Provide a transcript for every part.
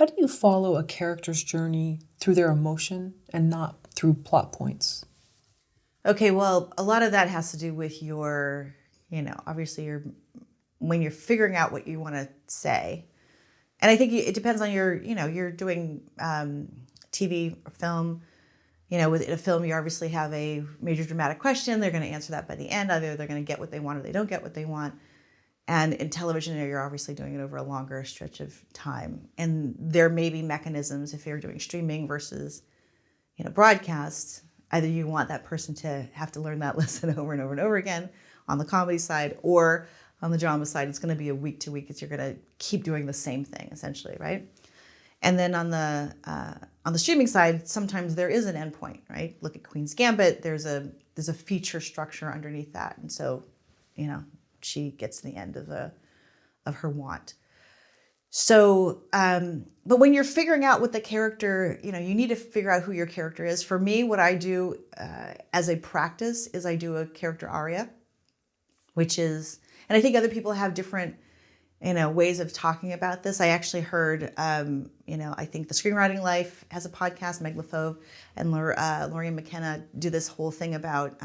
How do you follow a character's journey through their emotion and not through plot points? Okay, well, a lot of that has to do with your, obviously when you're figuring out what you want to say. And I think it depends on you're doing TV or film. With a film, you obviously have a major dramatic question. They're going to answer that by the end. Either they're going to get what they want or they don't get what they want. And in television, you're obviously doing it over a longer stretch of time. And there may be mechanisms if you're doing streaming versus, broadcast. Either you want that person to have to learn that lesson over and over and over again on the comedy side, or on the drama side, it's going to be a week to week. You're going to keep doing the same thing essentially, right? And then on the streaming side, sometimes there is an endpoint, right? Look at Queen's Gambit. There's a feature structure underneath that, and so, she gets to the end of her want. So, but when you're figuring out what the character, you need to figure out who your character is. For me, what I do as a practice is I do a character aria, which is, and I think other people have different, ways of talking about this. I actually heard, I think the Screenwriting Life has a podcast, Meg LaFauve and Lori McKenna do this whole thing about,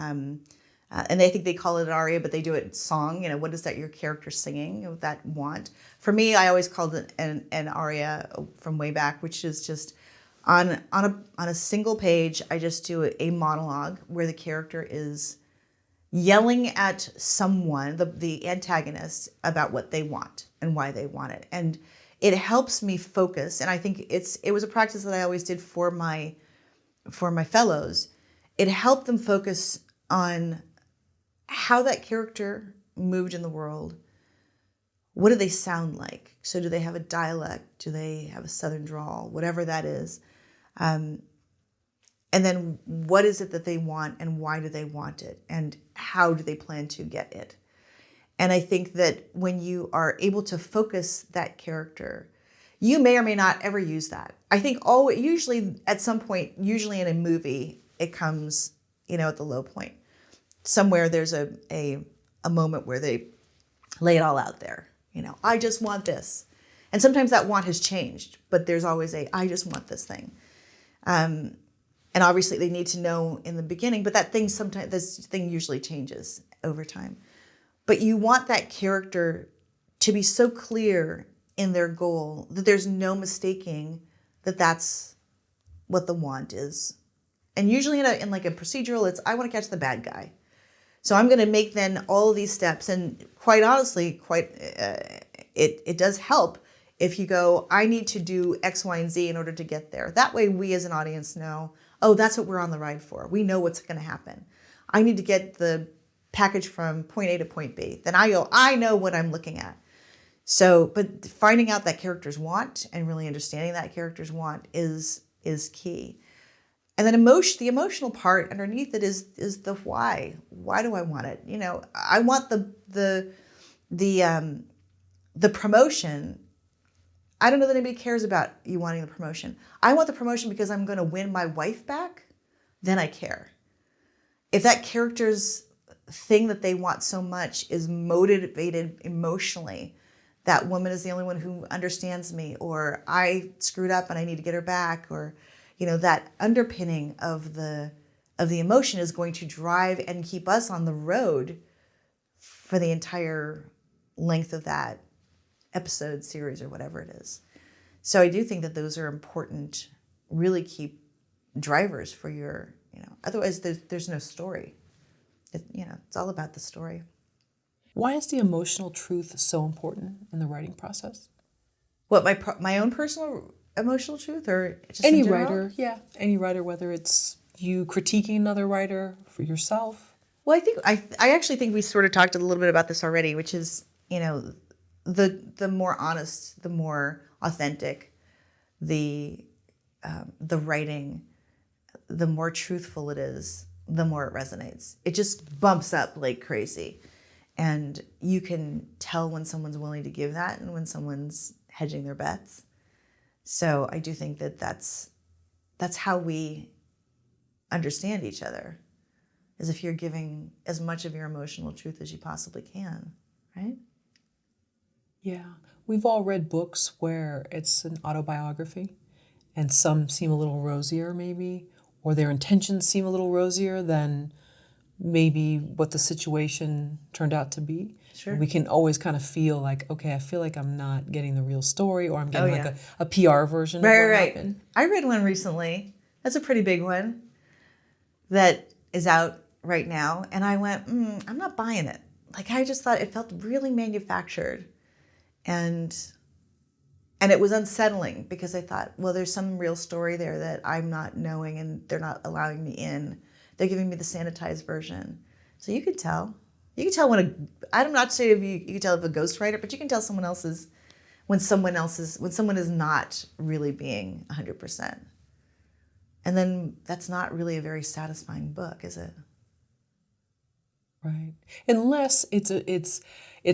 and they think they call it an aria, but they do it song. What is that your character singing, that want? For me, I always called it an aria from way back, which is just on a single page. I just do a monologue where the character is yelling at someone, the antagonist, about what they want and why they want it. And it helps me focus. And I think it was a practice that I always did for my fellows. It helped them focus on how that character moved in the world. What do they sound like? So do they have a dialect? Do they have a Southern drawl? Whatever that is. And then what is it that they want and why do they want it? And how do they plan to get it? And I think that when you are able to focus that character, you may or may not ever use that. I think usually at some point, usually in a movie, it comes, at the low point. Somewhere there's a moment where they lay it all out there. I just want this. And sometimes that want has changed, but there's always I just want this thing. And obviously they need to know in the beginning, but this thing usually changes over time. But you want that character to be so clear in their goal that there's no mistaking that that's what the want is. And usually in like a procedural, it's I want to catch the bad guy. So I'm going to make then all of these steps, and quite honestly, it does help if you go, I need to do X, Y, and Z in order to get there. That way we as an audience know, oh, that's what we're on the ride for. We know what's going to happen. I need to get the package from point A to point B. Then I know what I'm looking at. So, but finding out that character's want and really understanding that character's want is key. And then the emotional part underneath it is the why. Why do I want it? I want the promotion. I don't know that anybody cares about you wanting the promotion. I want the promotion because I'm going to win my wife back. Then I care. If that character's thing that they want so much is motivated emotionally, that woman is the only one who understands me, or I screwed up and I need to get her back, or that underpinning of the emotion is going to drive and keep us on the road for the entire length of that episode, series, or whatever it is. So I do think that those are important, really key drivers for your, otherwise there's no story. It's all about the story. Why is the emotional truth so important in the writing process? What, my own personal emotional truth, or just any in general? writer? Yeah, any writer, whether it's you critiquing another writer for yourself. Well, I actually think we sort of talked a little bit about this already, which is, the more honest, the more authentic the writing, the more truthful it is, the more it resonates. It just bumps up like crazy. And you can tell when someone's willing to give that and when someone's hedging their bets. So I do think that that's how we understand each other, is if you're giving as much of your emotional truth as you possibly can, right? Yeah. we've all read books where it's an autobiography and some seem a little rosier maybe, or their intentions seem a little rosier than maybe what the situation turned out to be. Sure. And we can always kind of feel like, okay, I feel like I'm not getting the real story, or I'm getting yeah. like a PR version Right, of what right. happened. I read one recently. That's a pretty big one that is out right now. And I went, I'm not buying it. Like, I just thought it felt really manufactured. And it was unsettling because I thought, well, there's some real story there that I'm not knowing and they're not allowing me in. They're giving me the sanitized version. So you could tell. You can tell I'm not saying you can tell if a ghostwriter, but you can tell when someone is not really being 100%. And then that's not really a very satisfying book, is it? Right. Unless it's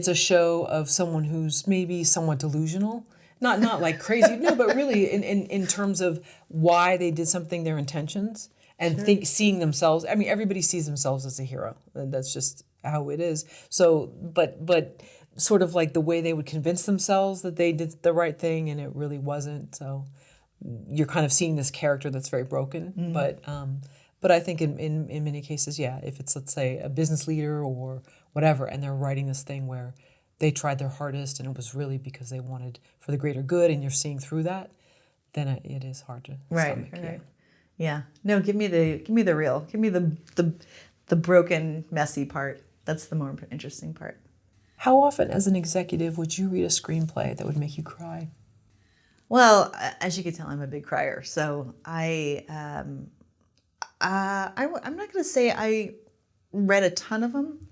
a show of someone who's maybe somewhat delusional. Not like crazy, no, but really in terms of why they did something, their intentions, and seeing themselves. I mean, everybody sees themselves as a hero. And that's just how it is. So, but sort of like the way they would convince themselves that they did the right thing and it really wasn't. So you're kind of seeing this character that's very broken. But I think in many cases, yeah, if it's, let's say, a business leader or whatever, and they're writing this thing where they tried their hardest and it was really because they wanted for the greater good, and you're seeing through that, then it is hard to stomach. Right. Yeah. No, give me the real. Give me the broken, messy part. That's the more interesting part. How often, as an executive, would you read a screenplay that would make you cry? Well, as you can tell, I'm a big crier. So I'm not going to say I read a ton of them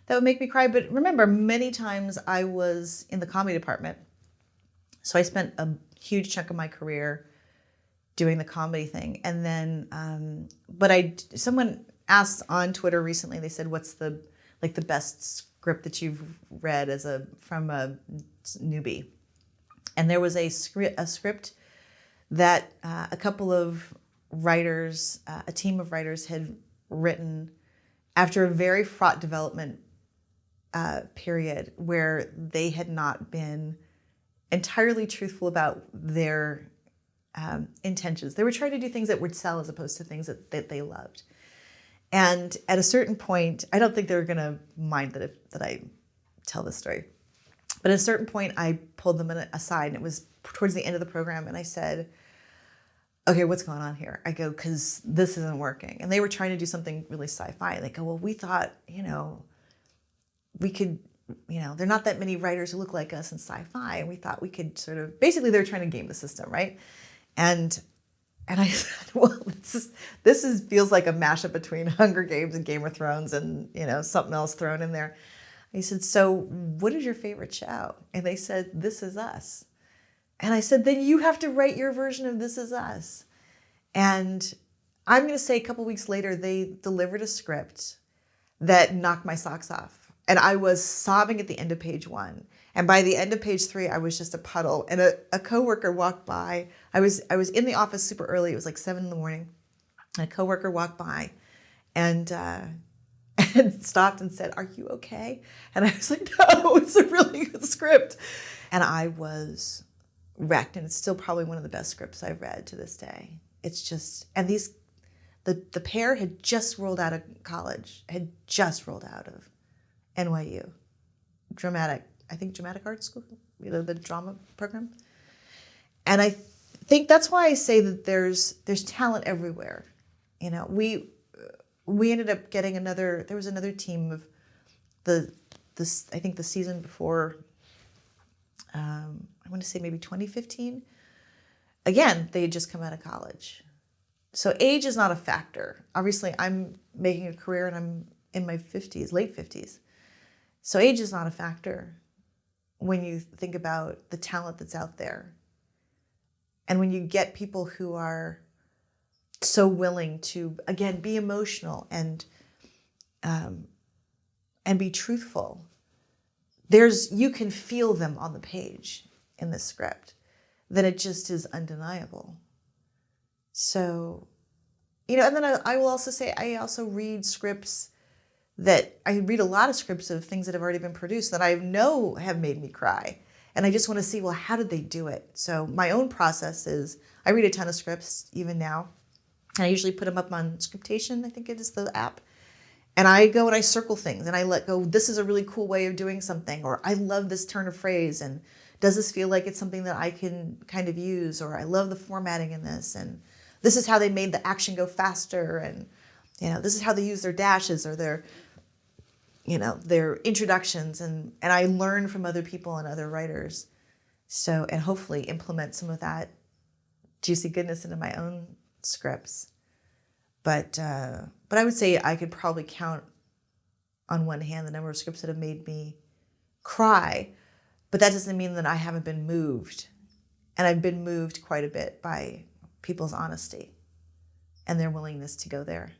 that would make me cry, but remember, many times I was in the comedy department. So I spent a huge chunk of my career doing the comedy thing. And then, someone asked on Twitter recently, they said, what's the best script that you've read from a newbie? And there was a script that a couple of writers, a team of writers had written after a very fraught development period where they had not been entirely truthful about their intentions. They were trying to do things that would sell as opposed to things that they loved. And at a certain point, I don't think they were going to mind that I tell this story. But at a certain point, I pulled them aside, and it was towards the end of the program, and I said, okay, what's going on here? I go, because this isn't working. And they were trying to do something really sci-fi. And they go, well, we thought, we could, there are not that many writers who look like us in sci-fi. And we thought we could sort of, basically they were trying to game the system, right? And I said, well, this feels like a mashup between Hunger Games and Game of Thrones and, something else thrown in there. I said, so what is your favorite show? And they said, This Is Us. And I said, then you have to write your version of This Is Us. And I'm going to say a couple weeks later, they delivered a script that knocked my socks off. And I was sobbing at the end of page 1. And by the end of page 3, I was just a puddle. And a coworker walked by. I was in the office super early. It was like 7 a.m. And a coworker walked by and stopped and said, are you okay? And I was like, no, it's a really good script. And I was wrecked. And it's still probably one of the best scripts I've read to this day. It's just, and the pair had just rolled out of college, had just rolled out of NYU, dramatic art school, the drama program. And I think that's why I say that there's talent everywhere. We ended up getting there was another team of I think the season before, I want to say maybe 2015. Again, they had just come out of college. So age is not a factor. Obviously, I'm making a career and I'm in my 50s, late 50s. So age is not a factor when you think about the talent that's out there. And when you get people who are so willing to, again, be emotional and be truthful, you can feel them on the page in the script, that it just is undeniable. So, and then I will also say, I also read scripts I read a lot of scripts of things that have already been produced that I know have made me cry. And I just want to see, well, how did they do it? So my own process is I read a ton of scripts even now. And I usually put them up on Scriptation, I think it is the app. And I go and I circle things and I let go, this is a really cool way of doing something, or I love this turn of phrase, and does this feel like it's something that I can kind of use, or I love the formatting in this, and this is how they made the action go faster, and this is how they use their dashes or their introductions, and I learn from other people and other writers. So, and hopefully implement some of that juicy goodness into my own scripts. But I would say I could probably count on one hand the number of scripts that have made me cry, but that doesn't mean that I haven't been moved. And I've been moved quite a bit by people's honesty and their willingness to go there.